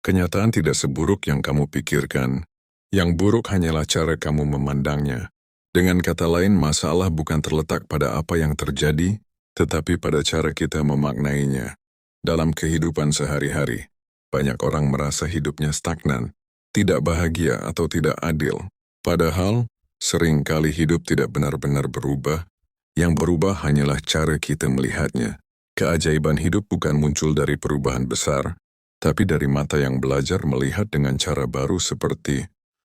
Kenyataan tidak seburuk yang kamu pikirkan. Yang buruk hanyalah cara kamu memandangnya. Dengan kata lain, masalah bukan terletak pada apa yang terjadi, tetapi pada cara kita memaknainya. Dalam kehidupan sehari-hari, banyak orang merasa hidupnya stagnan, tidak bahagia atau tidak adil. Padahal, seringkali hidup tidak benar-benar berubah. Yang berubah hanyalah cara kita melihatnya. Keajaiban hidup bukan muncul dari perubahan besar, tapi dari mata yang belajar melihat dengan cara baru seperti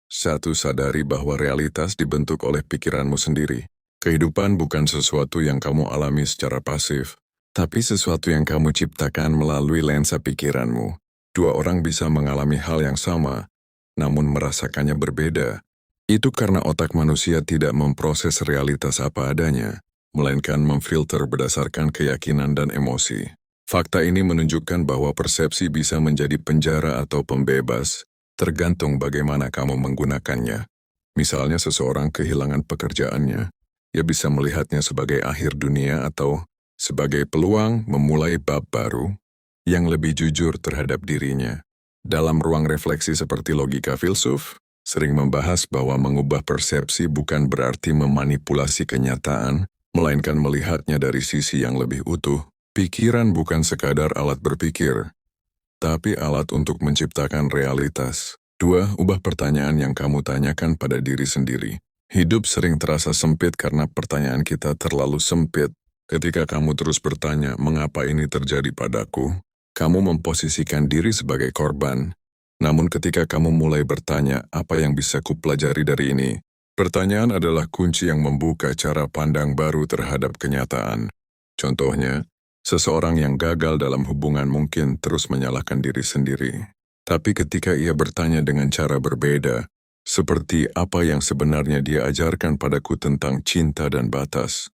satu, sadari bahwa realitas dibentuk oleh pikiranmu sendiri. Kehidupan bukan sesuatu yang kamu alami secara pasif, tapi sesuatu yang kamu ciptakan melalui lensa pikiranmu. Dua orang bisa mengalami hal yang sama, namun merasakannya berbeda. Itu karena otak manusia tidak memproses realitas apa adanya, melainkan memfilter berdasarkan keyakinan dan emosi. Fakta ini menunjukkan bahwa persepsi bisa menjadi penjara atau pembebas, tergantung bagaimana kamu menggunakannya. Misalnya seseorang kehilangan pekerjaannya, ia bisa melihatnya sebagai akhir dunia atau sebagai peluang memulai bab baru yang lebih jujur terhadap dirinya. Dalam ruang refleksi seperti logika filsuf, sering membahas bahwa mengubah persepsi bukan berarti memanipulasi kenyataan, melainkan melihatnya dari sisi yang lebih utuh. Pikiran bukan sekadar alat berpikir, tapi alat untuk menciptakan realitas. 2. Ubah pertanyaan yang kamu tanyakan pada diri sendiri. Hidup sering terasa sempit karena pertanyaan kita terlalu sempit. Ketika kamu terus bertanya, mengapa ini terjadi padaku? Kamu memposisikan diri sebagai korban. Namun ketika kamu mulai bertanya, apa yang bisa kupelajari dari ini? Pertanyaan adalah kunci yang membuka cara pandang baru terhadap kenyataan. Contohnya, seseorang yang gagal dalam hubungan mungkin terus menyalahkan diri sendiri. Tapi ketika ia bertanya dengan cara berbeda, seperti apa yang sebenarnya dia ajarkan padaku tentang cinta dan batas,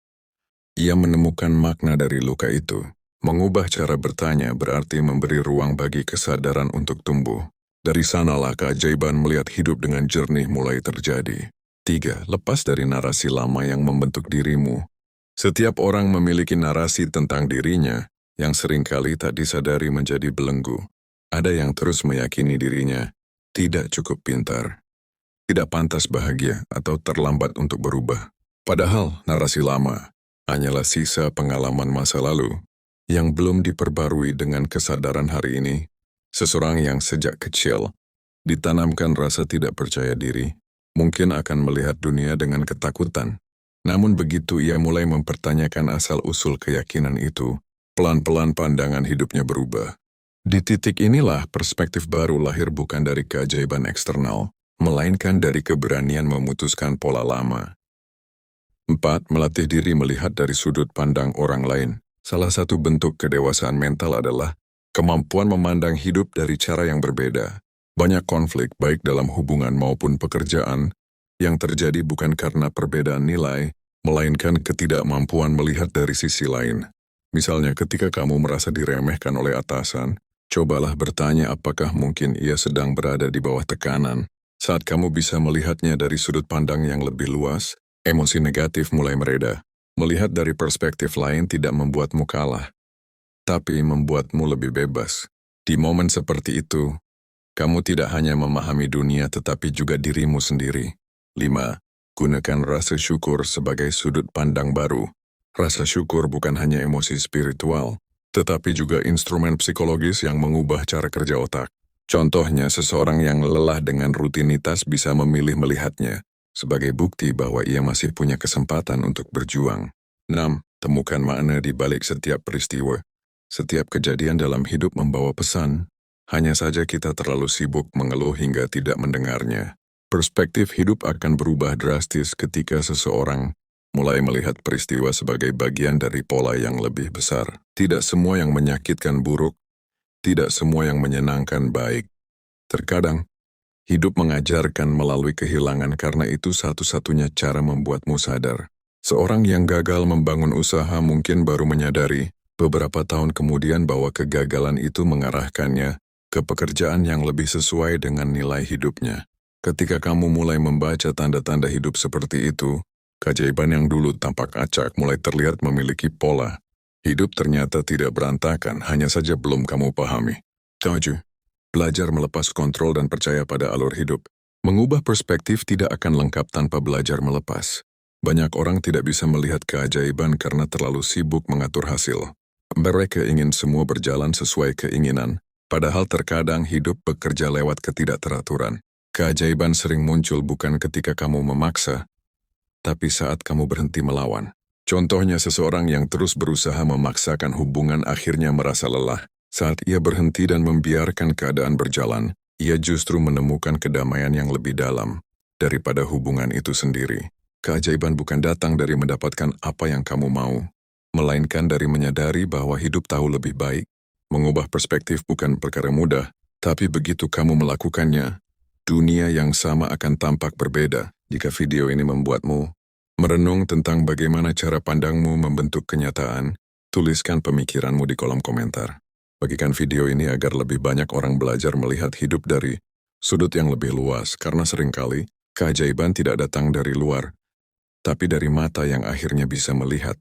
ia menemukan makna dari luka itu. Mengubah cara bertanya berarti memberi ruang bagi kesadaran untuk tumbuh. Dari sanalah keajaiban melihat hidup dengan jernih mulai terjadi. 3. Lepas dari narasi lama yang membentuk dirimu. Setiap orang memiliki narasi tentang dirinya yang seringkali tak disadari menjadi belenggu. Ada yang terus meyakini dirinya tidak cukup pintar, tidak pantas bahagia atau terlambat untuk berubah. Padahal narasi lama hanyalah sisa pengalaman masa lalu yang belum diperbarui dengan kesadaran hari ini. Seseorang yang sejak kecil ditanamkan rasa tidak percaya diri, mungkin akan melihat dunia dengan ketakutan. Namun begitu ia mulai mempertanyakan asal-usul keyakinan itu, pelan-pelan pandangan hidupnya berubah. Di titik inilah perspektif baru lahir bukan dari keajaiban eksternal, melainkan dari keberanian memutuskan pola lama. 4. Melatih diri melihat dari sudut pandang orang lain. Salah satu bentuk kedewasaan mental adalah kemampuan memandang hidup dari cara yang berbeda. Banyak konflik baik dalam hubungan maupun pekerjaan yang terjadi bukan karena perbedaan nilai, melainkan ketidakmampuan melihat dari sisi lain. Misalnya ketika kamu merasa diremehkan oleh atasan, cobalah bertanya apakah mungkin ia sedang berada di bawah tekanan. Saat kamu bisa melihatnya dari sudut pandang yang lebih luas, emosi negatif mulai mereda. Melihat dari perspektif lain tidak membuatmu kalah, tapi membuatmu lebih bebas. Di momen seperti itu, kamu tidak hanya memahami dunia tetapi juga dirimu sendiri. 5. Gunakan rasa syukur sebagai sudut pandang baru. Rasa syukur bukan hanya emosi spiritual, tetapi juga instrumen psikologis yang mengubah cara kerja otak. Contohnya, seseorang yang lelah dengan rutinitas bisa memilih melihatnya sebagai bukti bahwa ia masih punya kesempatan untuk berjuang. 6. Temukan makna di balik setiap peristiwa. Setiap kejadian dalam hidup membawa pesan, hanya saja kita terlalu sibuk mengeluh hingga tidak mendengarnya. Perspektif hidup akan berubah drastis ketika seseorang mulai melihat peristiwa sebagai bagian dari pola yang lebih besar. Tidak semua yang menyakitkan buruk, tidak semua yang menyenangkan baik. Terkadang, hidup mengajarkan melalui kehilangan karena itu satu-satunya cara membuatmu sadar. Seorang yang gagal membangun usaha mungkin baru menyadari beberapa tahun kemudian bahwa kegagalan itu mengarahkannya ke pekerjaan yang lebih sesuai dengan nilai hidupnya. Ketika kamu mulai membaca tanda-tanda hidup seperti itu, keajaiban yang dulu tampak acak mulai terlihat memiliki pola. Hidup ternyata tidak berantakan, hanya saja belum kamu pahami. 7. Belajar melepas kontrol dan percaya pada alur hidup. Mengubah perspektif tidak akan lengkap tanpa belajar melepas. Banyak orang tidak bisa melihat keajaiban karena terlalu sibuk mengatur hasil. Mereka ingin semua berjalan sesuai keinginan, padahal terkadang hidup bekerja lewat ketidakteraturan. Keajaiban sering muncul bukan ketika kamu memaksa, tapi saat kamu berhenti melawan. Contohnya seseorang yang terus berusaha memaksakan hubungan akhirnya merasa lelah. Saat ia berhenti dan membiarkan keadaan berjalan, ia justru menemukan kedamaian yang lebih dalam daripada hubungan itu sendiri. Keajaiban bukan datang dari mendapatkan apa yang kamu mau, melainkan dari menyadari bahwa hidup tahu lebih baik. Mengubah perspektif bukan perkara mudah, tapi begitu kamu melakukannya, dunia yang sama akan tampak berbeda. Jika video ini membuatmu merenung tentang bagaimana cara pandangmu membentuk kenyataan, tuliskan pemikiranmu di kolom komentar. Bagikan video ini agar lebih banyak orang belajar melihat hidup dari sudut yang lebih luas, karena seringkali keajaiban tidak datang dari luar, tapi dari mata yang akhirnya bisa melihat.